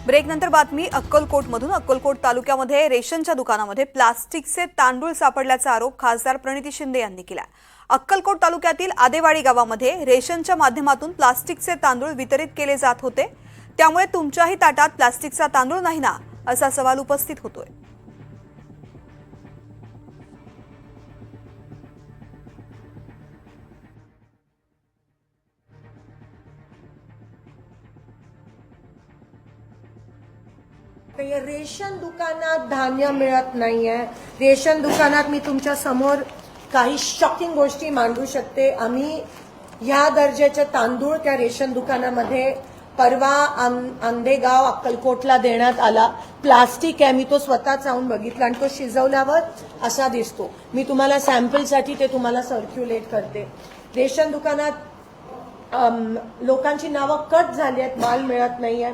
ब्रेकनंतर बातमी अक्कलकोटमधून। अक्कलकोट तालुक्यामध्ये रेशनच्या दुकानामध्ये प्लास्टिकचे तांदूळ सापडल्याचा आरोप खासदार प्रणिती शिंदे यांनी केला। अक्कलकोट तालुक्यातील आदेवाडी गावामध्ये रेशनच्या माध्यमातून प्लास्टिकचे तांदूळ वितरित केले जात होते, त्यामुळे तुमच्याही ताटात प्लास्टिकचा तांदूळ नाही ना, असा सवाल उपस्थित होतोय। रेशन दुकानात धान्य मिळत नाहीये। रेशन दुकानात मी तुमच्या समोर काही शॉकिंग गोष्टी मांडू शकते। आम्ही ह्या दर्जाचे तांदूळ त्या रेशन दुकानामध्ये परवा आंदेगाव अक्कलकोटला देण्यात आला। प्लास्टिक आहे, मी तो स्वतः जाऊन बघितला आणि तो शिजवल्यावर असा दिसतो। मी तुम्हाला सॅम्पलसाठी ते तुम्हाला सर्क्युलेट करते। रेशन दुकानात लोकांची नावं कट झाली आहेत, माल मिळत नाहीये।